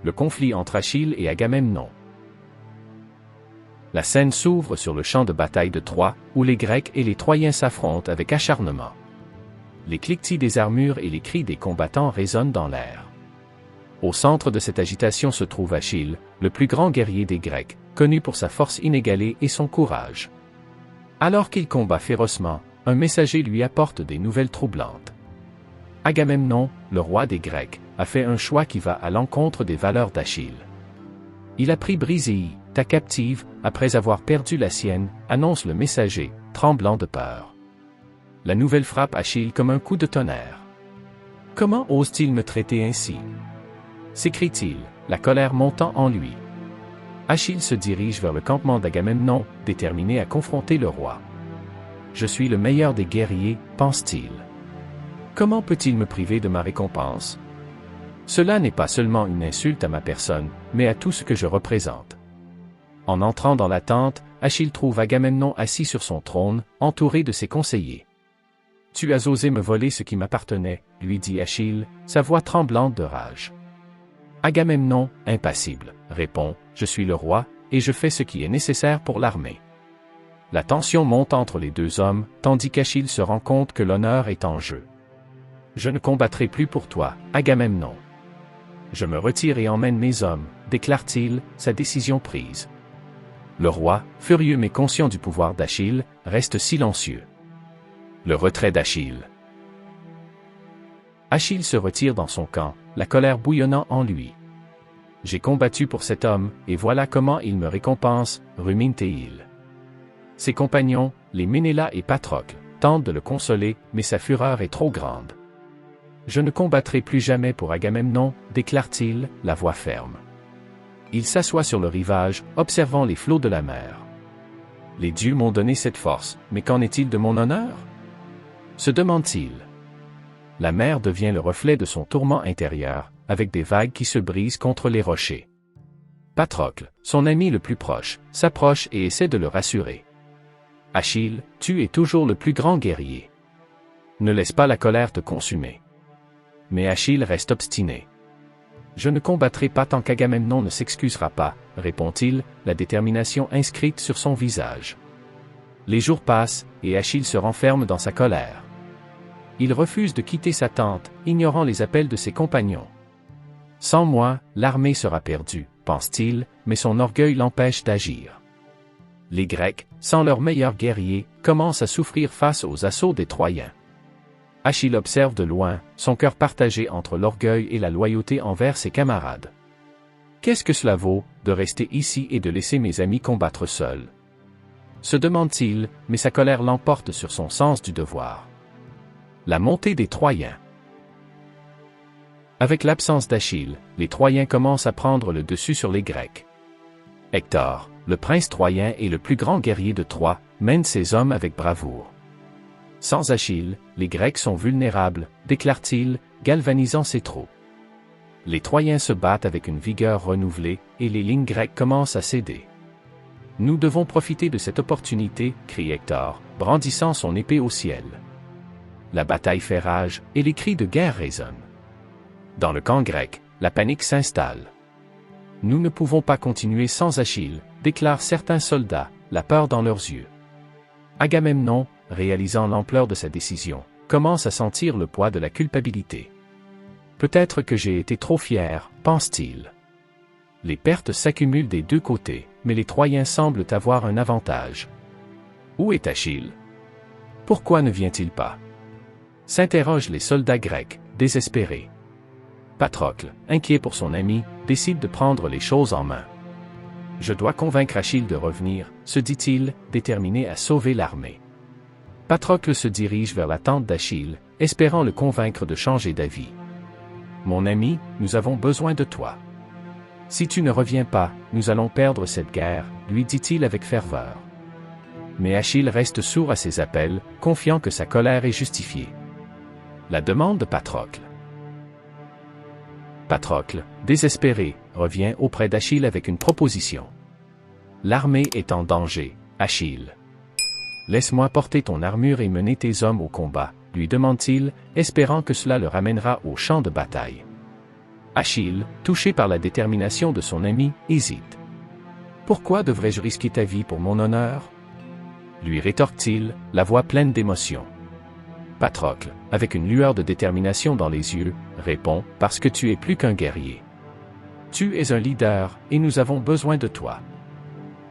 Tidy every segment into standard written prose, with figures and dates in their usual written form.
le conflit entre Achille et Agamemnon. La scène s'ouvre sur le champ de bataille de Troie, où les Grecs et les Troyens s'affrontent avec acharnement. Les cliquetis des armures et les cris des combattants résonnent dans l'air. Au centre de cette agitation se trouve Achille, le plus grand guerrier des Grecs, connu pour sa force inégalée et son courage. Alors qu'il combat férocement, un messager lui apporte des nouvelles troublantes. Agamemnon, le roi des Grecs, a fait un choix qui va à l'encontre des valeurs d'Achille. Il a pris Briséie, ta captive, après avoir perdu la sienne, annonce le messager, tremblant de peur. La nouvelle frappe Achille comme un coup de tonnerre. Comment ose-t-il me traiter ainsi? S'écrie-t-il, la colère montant en lui. Achille se dirige vers le campement d'Agamemnon, déterminé à confronter le roi. Je suis le meilleur des guerriers, pense-t-il. Comment peut-il me priver de ma récompense? Cela n'est pas seulement une insulte à ma personne, mais à tout ce que je représente. En entrant dans la tente, Achille trouve Agamemnon assis sur son trône, entouré de ses conseillers. « Tu as osé me voler ce qui m'appartenait, » lui dit Achille, sa voix tremblante de rage. Agamemnon, impassible, répond, « Je suis le roi, et je fais ce qui est nécessaire pour l'armée. » La tension monte entre les deux hommes, tandis qu'Achille se rend compte que l'honneur est en jeu. « Je ne combattrai plus pour toi, Agamemnon. Je me retire et emmène mes hommes, déclare-t-il, sa décision prise. Le roi, furieux mais conscient du pouvoir d'Achille, reste silencieux. Le retrait d'Achille. Achille se retire dans son camp, la colère bouillonnant en lui. « J'ai combattu pour cet homme, et voilà comment il me récompense, rumine-t-il. » Ses compagnons, les Ménélas et Patrocle, tentent de le consoler, mais sa fureur est trop grande. « Je ne combattrai plus jamais pour Agamemnon, déclare-t-il, la voix ferme. Il s'assoit sur le rivage, observant les flots de la mer. « Les dieux m'ont donné cette force, mais qu'en est-il de mon honneur ?» se demande-t-il. La mer devient le reflet de son tourment intérieur, avec des vagues qui se brisent contre les rochers. Patrocle, son ami le plus proche, s'approche et essaie de le rassurer. « Achille, tu es toujours le plus grand guerrier. Ne laisse pas la colère te consumer. » Mais Achille reste obstiné. « Je ne combattrai pas tant qu'Agamemnon ne s'excusera pas, » répond-il, la détermination inscrite sur son visage. Les jours passent, et Achille se renferme dans sa colère. Il refuse de quitter sa tente, ignorant les appels de ses compagnons. « Sans moi, l'armée sera perdue, » pense-t-il, mais son orgueil l'empêche d'agir. Les Grecs, sans leurs meilleurs guerriers, commencent à souffrir face aux assauts des Troyens. Achille observe de loin, son cœur partagé entre l'orgueil et la loyauté envers ses camarades. « Qu'est-ce que cela vaut, de rester ici et de laisser mes amis combattre seuls ?» se demande-t-il, mais sa colère l'emporte sur son sens du devoir. La montée des Troyens. Avec l'absence d'Achille, les Troyens commencent à prendre le dessus sur les Grecs. Hector, le prince troyen et le plus grand guerrier de Troie, mène ses hommes avec bravoure. Sans Achille, les Grecs sont vulnérables, déclare-t-il, galvanisant ses troupes. Les Troyens se battent avec une vigueur renouvelée, et les lignes grecques commencent à céder. « Nous devons profiter de cette opportunité, » crie Hector, brandissant son épée au ciel. La bataille fait rage, et les cris de guerre résonnent. Dans le camp grec, la panique s'installe. « Nous ne pouvons pas continuer sans Achille, » déclarent certains soldats, la peur dans leurs yeux. Agamemnon, réalisant l'ampleur de sa décision, commence à sentir le poids de la culpabilité. « Peut-être que j'ai été trop fier, » pense-t-il. Les pertes s'accumulent des deux côtés, mais les Troyens semblent avoir un avantage. Où est Achille? Pourquoi ne vient-il pas? S'interrogent les soldats grecs, désespérés. Patrocle, inquiet pour son ami, décide de prendre les choses en main. « Je dois convaincre Achille de revenir », se dit-il, déterminé à sauver l'armée. Patrocle se dirige vers la tente d'Achille, espérant le convaincre de changer d'avis. « Mon ami, nous avons besoin de toi. Si tu ne reviens pas, nous allons perdre cette guerre, » lui dit-il avec ferveur. Mais Achille reste sourd à ses appels, confiant que sa colère est justifiée. La demande de Patrocle. Patrocle, désespéré, revient auprès d'Achille avec une proposition. « L'armée est en danger, Achille. Laisse-moi porter ton armure et mener tes hommes au combat, » lui demande-t-il, espérant que cela le ramènera au champ de bataille. Achille, touché par la détermination de son ami, hésite. « Pourquoi devrais-je risquer ta vie pour mon honneur ?» lui rétorque-t-il, la voix pleine d'émotion. Patrocle, avec une lueur de détermination dans les yeux, répond « Parce que tu es plus qu'un guerrier. Tu es un leader, et nous avons besoin de toi. »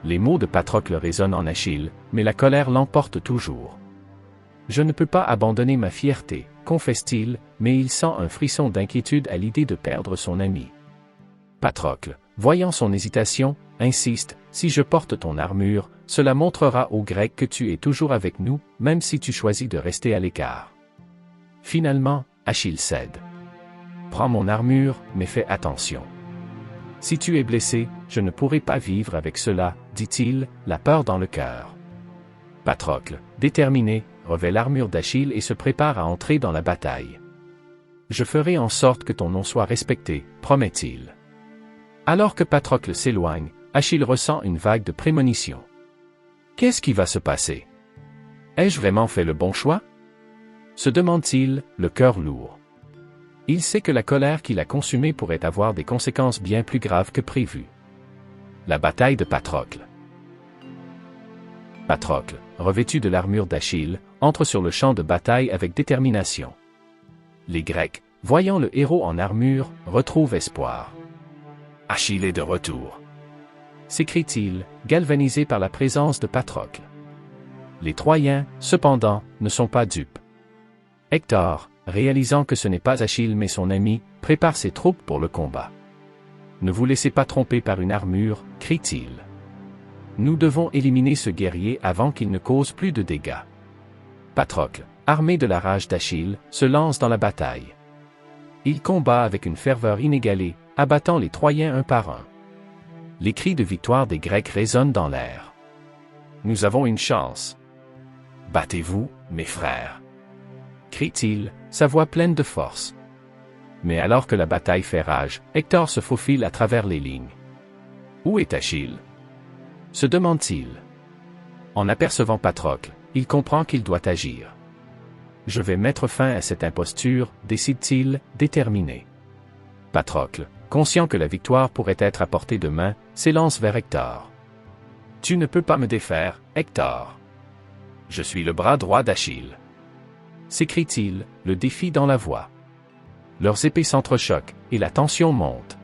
Les mots de Patrocle résonnent en Achille, mais la colère l'emporte toujours. « Je ne peux pas abandonner ma fierté, » confesse-t-il, mais il sent un frisson d'inquiétude à l'idée de perdre son ami. Patrocle, voyant son hésitation, insiste, « Si je porte ton armure, cela montrera aux Grecs que tu es toujours avec nous, même si tu choisis de rester à l'écart. » Finalement, Achille cède. « Prends mon armure, mais fais attention. Si tu es blessé, je ne pourrai pas vivre avec cela, » dit-il, la peur dans le cœur. Patrocle, déterminé, revêt l'armure d'Achille et se prépare à entrer dans la bataille. « Je ferai en sorte que ton nom soit respecté, » promet-il. Alors que Patrocle s'éloigne, Achille ressent une vague de prémonition. Qu'est-ce qui va se passer? Ai-je vraiment fait le bon choix? Se demande-t-il, le cœur lourd. Il sait que la colère qu'il a consumée pourrait avoir des conséquences bien plus graves que prévues. La bataille de Patrocle. Patrocle, revêtu de l'armure d'Achille, entre sur le champ de bataille avec détermination. Les Grecs, voyant le héros en armure, retrouvent espoir. « Achille est de retour !» s'écrie-t-il, galvanisé par la présence de Patrocle. Les Troyens, cependant, ne sont pas dupes. Hector, réalisant que ce n'est pas Achille mais son ami, prépare ses troupes pour le combat. « Ne vous laissez pas tromper par une armure, » crie-t-il. « Nous devons éliminer ce guerrier avant qu'il ne cause plus de dégâts. » Patrocle, armé de la rage d'Achille, se lance dans la bataille. Il combat avec une ferveur inégalée, abattant les Troyens un par un. Les cris de victoire des Grecs résonnent dans l'air. « Nous avons une chance. Battez-vous, mes frères !» crie-t-il, sa voix pleine de force. Mais alors que la bataille fait rage, Hector se faufile à travers les lignes. « Où est Achille ?» se demande-t-il. En apercevant Patrocle, il comprend qu'il doit agir. « Je vais mettre fin à cette imposture », décide-t-il, déterminé. Patrocle, conscient que la victoire pourrait être à portée de main, s'élance vers Hector. « Tu ne peux pas me défaire, Hector. Je suis le bras droit d'Achille. » s'écrie-t-il, le défi dans la voix. Leurs épées s'entrechoquent, et la tension monte.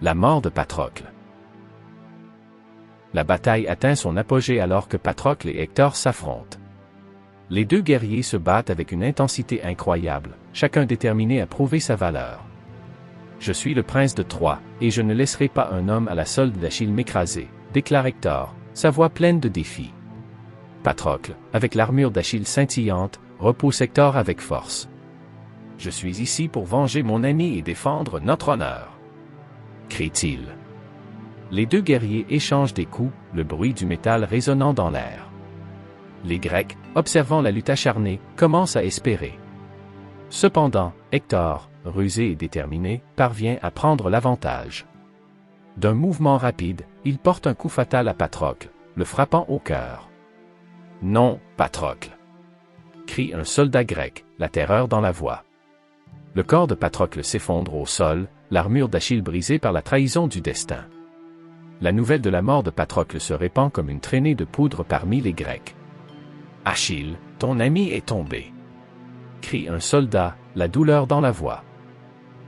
La mort de Patrocle. La bataille atteint son apogée alors que Patrocle et Hector s'affrontent. Les deux guerriers se battent avec une intensité incroyable, chacun déterminé à prouver sa valeur. « Je suis le prince de Troie, et je ne laisserai pas un homme à la solde d'Achille m'écraser, » déclare Hector, sa voix pleine de défi. Patrocle, avec l'armure d'Achille scintillante, repousse Hector avec force. « Je suis ici pour venger mon ami et défendre notre honneur !» crie-t-il. Les deux guerriers échangent des coups, le bruit du métal résonnant dans l'air. Les Grecs, observant la lutte acharnée, commencent à espérer. Cependant, Hector, rusé et déterminé, parvient à prendre l'avantage. D'un mouvement rapide, il porte un coup fatal à Patrocle, le frappant au cœur. « Non, Patrocle !» crie un soldat grec, la terreur dans la voix. Le corps de Patrocle s'effondre au sol, l'armure d'Achille brisée par la trahison du destin. La nouvelle de la mort de Patrocle se répand comme une traînée de poudre parmi les Grecs. « Achille, ton ami est tombé !» crie un soldat, la douleur dans la voix.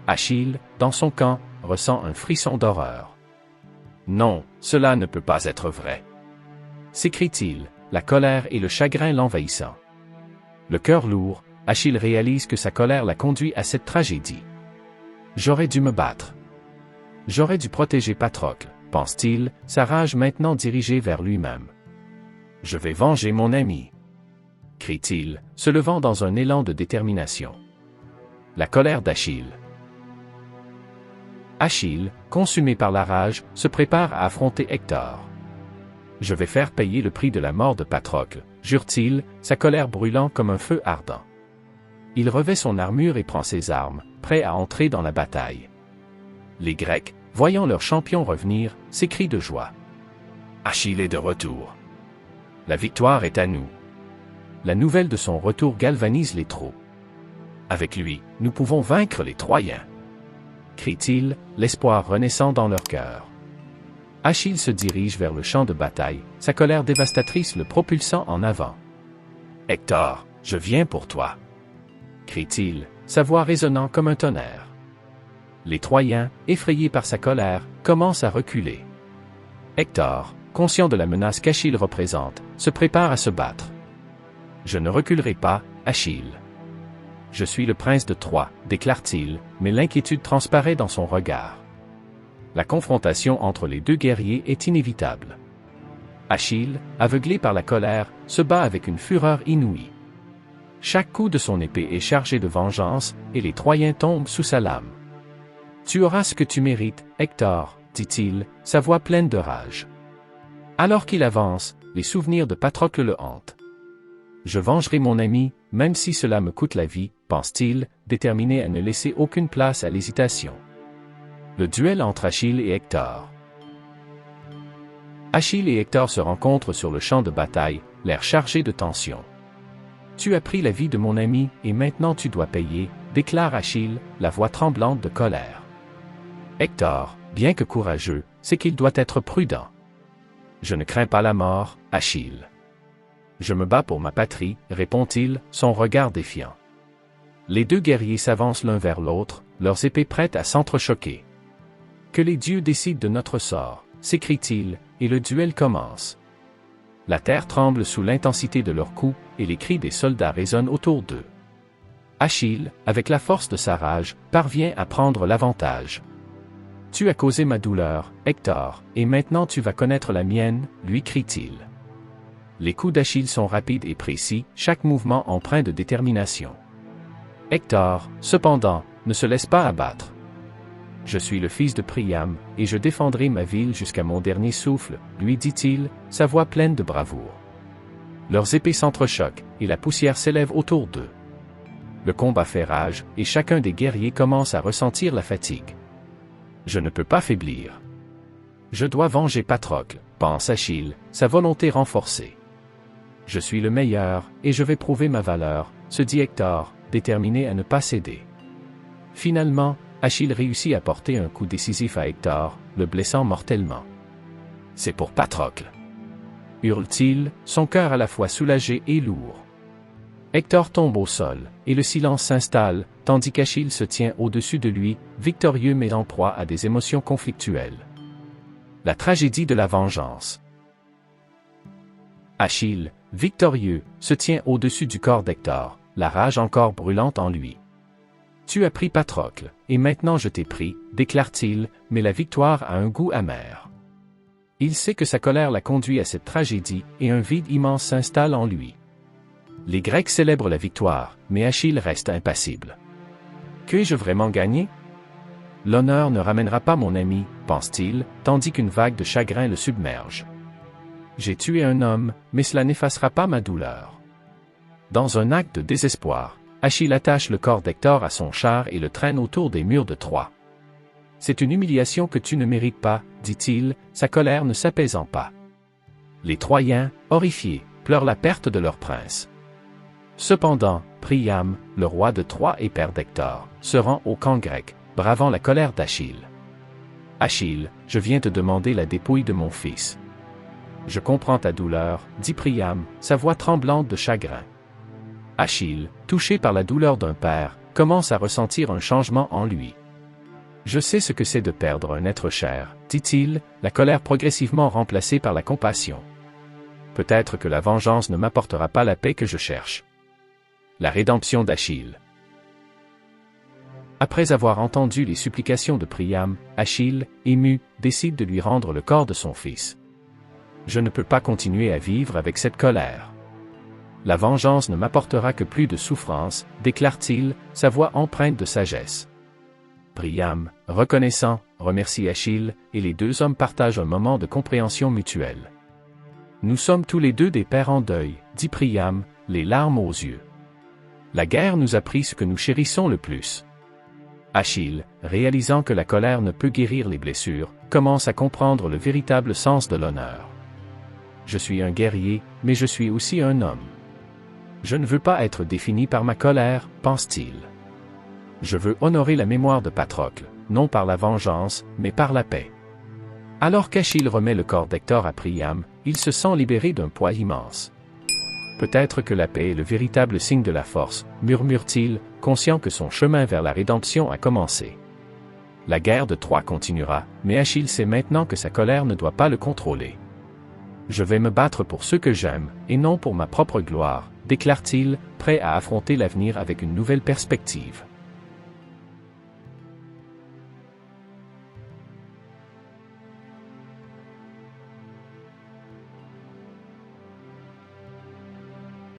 Achille, dans son camp, ressent un frisson d'horreur. « Non, cela ne peut pas être vrai !» s'écrie-t-il, la colère et le chagrin l'envahissant. Le cœur lourd, Achille réalise que sa colère l'a conduit à cette tragédie. « J'aurais dû me battre. J'aurais dû protéger Patrocle, » pense-t-il, sa rage maintenant dirigée vers lui-même. « Je vais venger mon ami !» crie-t-il, se levant dans un élan de détermination. La colère d'Achille. Achille, consumé par la rage, se prépare à affronter Hector. « Je vais faire payer le prix de la mort de Patrocle », jure-t-il, sa colère brûlant comme un feu ardent. Il revêt son armure et prend ses armes, prêt à entrer dans la bataille. Les Grecs, voyant leur champion revenir, s'écrient de joie. « Achille est de retour. La victoire est à nous. » La nouvelle de son retour galvanise les troupes. « Avec lui, nous pouvons vaincre les Troyens. » crie-t-il, l'espoir renaissant dans leur cœur. Achille se dirige vers le champ de bataille, sa colère dévastatrice le propulsant en avant. « Hector, je viens pour toi !» crie-t-il, sa voix résonnant comme un tonnerre. Les Troyens, effrayés par sa colère, commencent à reculer. Hector, conscient de la menace qu'Achille représente, se prépare à se battre. « Je ne reculerai pas, Achille. Je suis le prince de Troie, déclare-t-il, mais l'inquiétude transparaît dans son regard. La confrontation entre les deux guerriers est inévitable. Achille, aveuglé par la colère, se bat avec une fureur inouïe. Chaque coup de son épée est chargé de vengeance, et les Troyens tombent sous sa lame. « Tu auras ce que tu mérites, Hector, » dit-il, sa voix pleine de rage. Alors qu'il avance, les souvenirs de Patrocle le hantent. « Je vengerai mon ami, même si cela me coûte la vie, » pense-t-il, déterminé à ne laisser aucune place à l'hésitation. Le duel entre Achille et Hector. Achille et Hector se rencontrent sur le champ de bataille, l'air chargé de tension. « Tu as pris la vie de mon ami, et maintenant tu dois payer, » déclare Achille, la voix tremblante de colère. Hector, bien que courageux, sait qu'il doit être prudent. « Je ne crains pas la mort, Achille. Je me bats pour ma patrie, » répond-il, son regard défiant. Les deux guerriers s'avancent l'un vers l'autre, leurs épées prêtes à s'entrechoquer. « Que les dieux décident de notre sort, » s'écrie-t-il, et le duel commence. La terre tremble sous l'intensité de leurs coups, et les cris des soldats résonnent autour d'eux. Achille, avec la force de sa rage, parvient à prendre l'avantage. « Tu as causé ma douleur, Hector, et maintenant tu vas connaître la mienne, » lui crie-t-il. Les coups d'Achille sont rapides et précis, chaque mouvement empreint de détermination. Hector, cependant, ne se laisse pas abattre. « Je suis le fils de Priam, et je défendrai ma ville jusqu'à mon dernier souffle, » lui dit-il, sa voix pleine de bravoure. Leurs épées s'entrechoquent, et la poussière s'élève autour d'eux. Le combat fait rage, et chacun des guerriers commence à ressentir la fatigue. « Je ne peux pas faiblir. Je dois venger Patrocle, » pense Achille, sa volonté renforcée. « Je suis le meilleur, et je vais prouver ma valeur, » se dit Hector, déterminé à ne pas céder. Finalement, Achille réussit à porter un coup décisif à Hector, le blessant mortellement. « C'est pour Patrocle !» hurle-t-il, son cœur à la fois soulagé et lourd. Hector tombe au sol, et le silence s'installe, tandis qu'Achille se tient au-dessus de lui, victorieux mais en proie à des émotions conflictuelles. La tragédie de la vengeance. Achille, victorieux, se tient au-dessus du corps d'Hector, la rage encore brûlante en lui. « Tu as pris Patrocle, et maintenant je t'ai pris, » déclare-t-il, mais la victoire a un goût amer. Il sait que sa colère l'a conduit à cette tragédie, et un vide immense s'installe en lui. Les Grecs célèbrent la victoire, mais Achille reste impassible. « Que ai-je vraiment gagné ? L'honneur ne ramènera pas mon ami, » pense-t-il, tandis qu'une vague de chagrin le submerge. « J'ai tué un homme, mais cela n'effacera pas ma douleur. » Dans un acte de désespoir, Achille attache le corps d'Hector à son char et le traîne autour des murs de Troie. « C'est une humiliation que tu ne mérites pas, » dit-il, sa colère ne s'apaisant pas. Les Troyens, horrifiés, pleurent la perte de leur prince. Cependant, Priam, le roi de Troie et père d'Hector, se rend au camp grec, bravant la colère d'Achille. « Achille, je viens te demander la dépouille de mon fils. »« Je comprends ta douleur, » dit Priam, sa voix tremblante de chagrin. Achille, touché par la douleur d'un père, commence à ressentir un changement en lui. « Je sais ce que c'est de perdre un être cher, » dit-il, la colère progressivement remplacée par la compassion. « Peut-être que la vengeance ne m'apportera pas la paix que je cherche. » La rédemption d'Achille. Après avoir entendu les supplications de Priam, Achille, ému, décide de lui rendre le corps de son fils. « Je ne peux pas continuer à vivre avec cette colère. La vengeance ne m'apportera que plus de souffrance, » déclare-t-il, sa voix empreinte de sagesse. Priam, reconnaissant, remercie Achille, et les deux hommes partagent un moment de compréhension mutuelle. « Nous sommes tous les deux des pères en deuil, » dit Priam, les larmes aux yeux. « La guerre nous a pris ce que nous chérissons le plus. » Achille, réalisant que la colère ne peut guérir les blessures, commence à comprendre le véritable sens de l'honneur. « Je suis un guerrier, mais je suis aussi un homme. Je ne veux pas être défini par ma colère, pense-t-il. Je veux honorer la mémoire de Patrocle, non par la vengeance, mais par la paix. » Alors qu'Achille remet le corps d'Hector à Priam, il se sent libéré d'un poids immense. « Peut-être que la paix est le véritable signe de la force, » murmure-t-il, conscient que son chemin vers la rédemption a commencé. La guerre de Troie continuera, mais Achille sait maintenant que sa colère ne doit pas le contrôler. « Je vais me battre pour ceux que j'aime, et non pour ma propre gloire, » déclare-t-il, prêt à affronter l'avenir avec une nouvelle perspective.